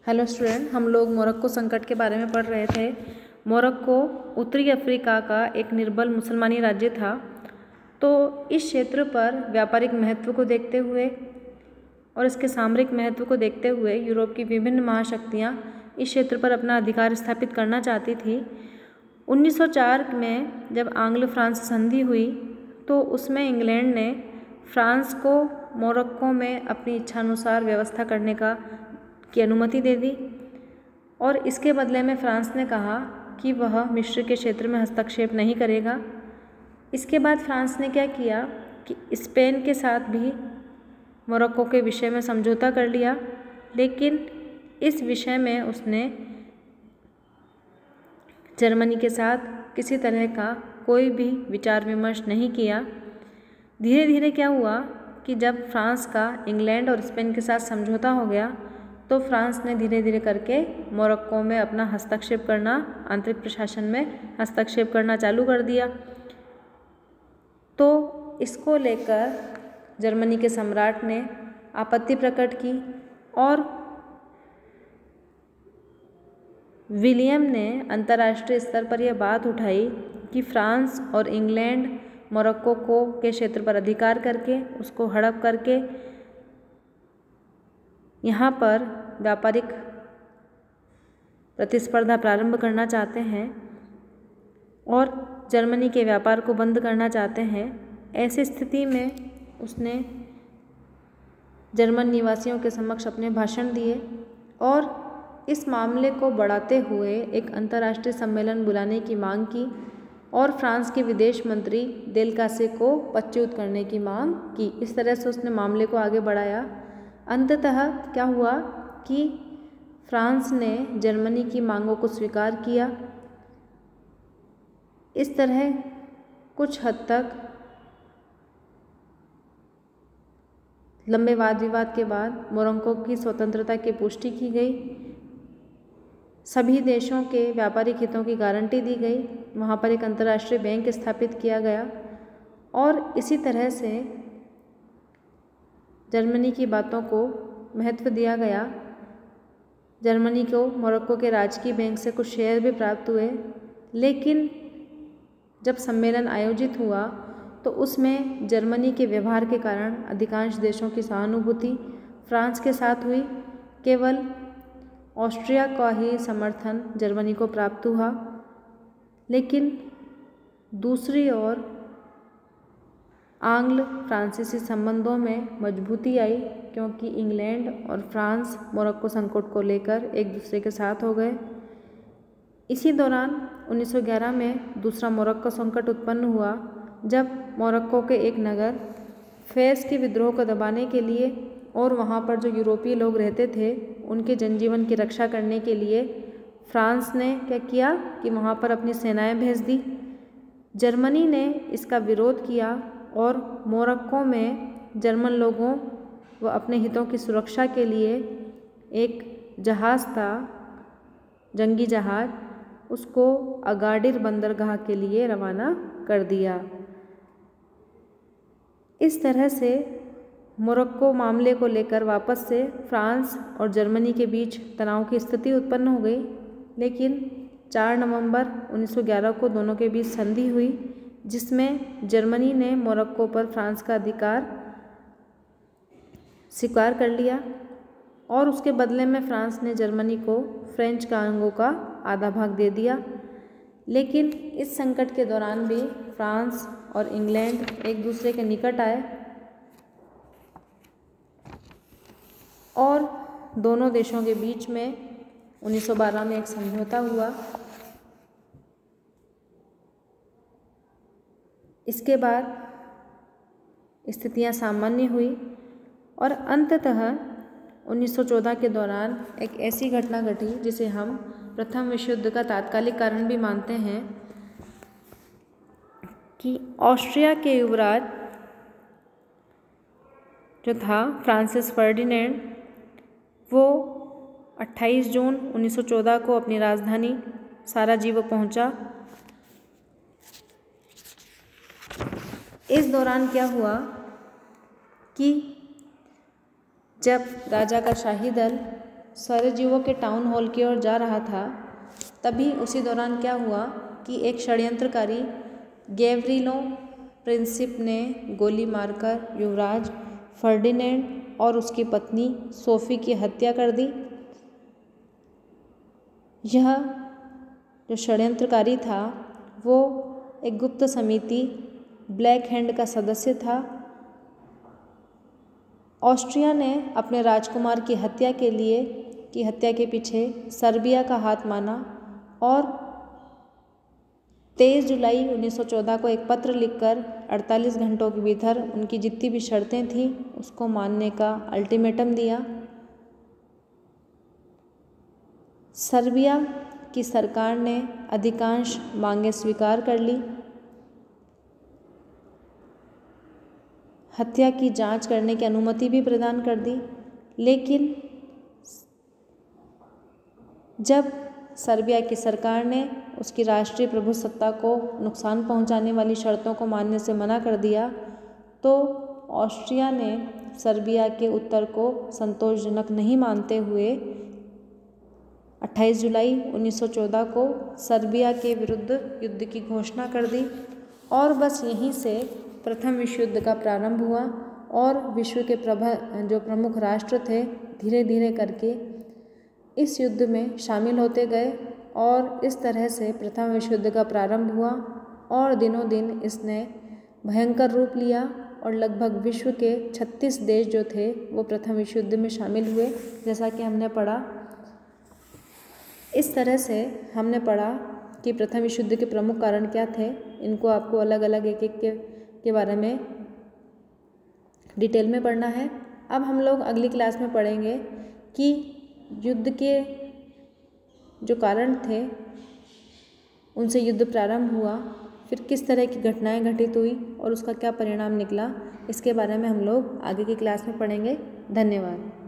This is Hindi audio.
हेलो स्टूडेंट, हम लोग मोरक्को संकट के बारे में पढ़ रहे थे। मोरक्को उत्तरी अफ्रीका का एक निर्बल मुसलमानी राज्य था। तो इस क्षेत्र पर व्यापारिक महत्व को देखते हुए और इसके सामरिक महत्व को देखते हुए यूरोप की विभिन्न महाशक्तियाँ इस क्षेत्र पर अपना अधिकार स्थापित करना चाहती थी। 1904 में जब आंग्ल फ्रांस संधि हुई तो उसमें इंग्लैंड ने फ्रांस को मोरक्को में अपनी इच्छानुसार व्यवस्था करने की अनुमति दे दी और इसके बदले में फ्रांस ने कहा कि वह मिस्र के क्षेत्र में हस्तक्षेप नहीं करेगा। इसके बाद फ्रांस ने क्या किया कि स्पेन के साथ भी मोरक्को के विषय में समझौता कर लिया, लेकिन इस विषय में उसने जर्मनी के साथ किसी तरह का कोई भी विचार विमर्श नहीं किया। धीरे धीरे क्या हुआ कि जब फ्रांस का इंग्लैंड और स्पेन के साथ समझौता हो गया तो फ्रांस ने धीरे धीरे करके मोरक्को में अपना हस्तक्षेप करना, आंतरिक प्रशासन में हस्तक्षेप करना चालू कर दिया। तो इसको लेकर जर्मनी के सम्राट ने आपत्ति प्रकट की और विलियम ने अंतर्राष्ट्रीय स्तर पर यह बात उठाई कि फ्रांस और इंग्लैंड मोरक्को के क्षेत्र पर अधिकार करके उसको हड़प करके यहाँ पर व्यापारिक प्रतिस्पर्धा प्रारंभ करना चाहते हैं और जर्मनी के व्यापार को बंद करना चाहते हैं। ऐसी स्थिति में उसने जर्मन निवासियों के समक्ष अपने भाषण दिए और इस मामले को बढ़ाते हुए एक अंतर्राष्ट्रीय सम्मेलन बुलाने की मांग की और फ्रांस के विदेश मंत्री डेलकासे को पदच्युत करने की मांग की। इस तरह से उसने मामले को आगे बढ़ाया। अंततः क्या हुआ कि फ्रांस ने जर्मनी की मांगों को स्वीकार किया। इस तरह कुछ हद तक लंबे वाद विवाद के बाद मोरक्को की स्वतंत्रता की पुष्टि की गई। सभी देशों के व्यापारिक हितों की गारंटी दी गई। वहाँ पर एक अंतर्राष्ट्रीय बैंक स्थापित किया गया और इसी तरह से जर्मनी की बातों को महत्व दिया गया। जर्मनी को मोरक्को के राजकीय बैंक से कुछ शेयर भी प्राप्त हुए, लेकिन जब सम्मेलन आयोजित हुआ तो उसमें जर्मनी के व्यवहार के कारण अधिकांश देशों की सहानुभूति फ्रांस के साथ हुई। केवल ऑस्ट्रिया का ही समर्थन जर्मनी को प्राप्त हुआ। लेकिन दूसरी ओर आंग्ल फ्रांसीसी संबंधों में मजबूती आई, क्योंकि इंग्लैंड और फ्रांस मोरक्को संकट को लेकर एक दूसरे के साथ हो गए। इसी दौरान 1911 में दूसरा मोरक्को संकट उत्पन्न हुआ, जब मोरक्को के एक नगर फेस के विद्रोह को दबाने के लिए और वहाँ पर जो यूरोपीय लोग रहते थे उनके जनजीवन की रक्षा करने के लिए फ्रांस ने क्या किया कि वहाँ पर अपनी सेनाएं भेज दी। जर्मनी ने इसका विरोध किया और मोरक्को में जर्मन लोगों व अपने हितों की सुरक्षा के लिए एक जहाज़ था, जंगी जहाज़, उसको अगाडिर बंदरगाह के लिए रवाना कर दिया। इस तरह से मोरक्को मामले को लेकर वापस से फ्रांस और जर्मनी के बीच तनाव की स्थिति उत्पन्न हो गई। लेकिन 4 नवंबर 1911 को दोनों के बीच संधि हुई, जिसमें जर्मनी ने मोरक्को पर फ्रांस का अधिकार स्वीकार कर लिया और उसके बदले में फ्रांस ने जर्मनी को फ्रेंच कांगो का आधा भाग दे दिया। लेकिन इस संकट के दौरान भी फ्रांस और इंग्लैंड एक दूसरे के निकट आए और दोनों देशों के बीच में 1912 में एक समझौता हुआ। इसके बाद स्थितियां सामान्य हुई और अंततः 1914 के दौरान एक ऐसी घटना घटी जिसे हम प्रथम विश्व युद्ध का तात्कालिक कारण भी मानते हैं कि ऑस्ट्रिया के युवराज जो था फ्रांसिस फर्डिनेंड, वो 28 जून 1914 को अपनी राजधानी साराजीवो पहुंचा। इस दौरान क्या हुआ कि जब राजा का शाही दल साराजेवो के टाउन हॉल की ओर जा रहा था, तभी उसी दौरान क्या हुआ कि एक षड्यंत्रकारी गैव्रिलो प्रिंसिप ने गोली मारकर युवराज फर्डिनेंड और उसकी पत्नी सोफी की हत्या कर दी। यह जो षड्यंत्रकारी था वो एक गुप्त समिति ब्लैक हैंड का सदस्य था। ऑस्ट्रिया ने अपने राजकुमार की हत्या के पीछे सर्बिया का हाथ माना और 23 जुलाई 1914 को एक पत्र लिखकर 48 घंटों के भीतर उनकी जितनी भी शर्तें थीं उसको मानने का अल्टीमेटम दिया। सर्बिया की सरकार ने अधिकांश मांगें स्वीकार कर ली। हत्या की जांच करने की अनुमति भी प्रदान कर दी, लेकिन जब सर्बिया की सरकार ने उसकी राष्ट्रीय प्रभुसत्ता को नुकसान पहुंचाने वाली शर्तों को मानने से मना कर दिया, तो ऑस्ट्रिया ने सर्बिया के उत्तर को संतोषजनक नहीं मानते हुए 28 जुलाई 1914 को सर्बिया के विरुद्ध युद्ध की घोषणा कर दी और बस यहीं से प्रथम विश्व युद्ध का प्रारंभ हुआ और विश्व के जो प्रमुख राष्ट्र थे धीरे धीरे करके इस युद्ध में शामिल होते गए और इस तरह से प्रथम विश्व युद्ध का प्रारंभ हुआ और दिनों दिन इसने भयंकर रूप लिया और लगभग विश्व के 36 देश जो थे वो प्रथम विश्व युद्ध में शामिल हुए। जैसा कि हमने पढ़ा, इस तरह से हमने पढ़ा कि प्रथम विश्व युद्ध के प्रमुख कारण क्या थे। इनको आपको अलग अलग एक एक के बारे में डिटेल में पढ़ना है। अब हम लोग अगली क्लास में पढ़ेंगे कि युद्ध के जो कारण थे उनसे युद्ध प्रारंभ हुआ, फिर किस तरह की घटनाएं घटित हुई और उसका क्या परिणाम निकला, इसके बारे में हम लोग आगे की क्लास में पढ़ेंगे। धन्यवाद।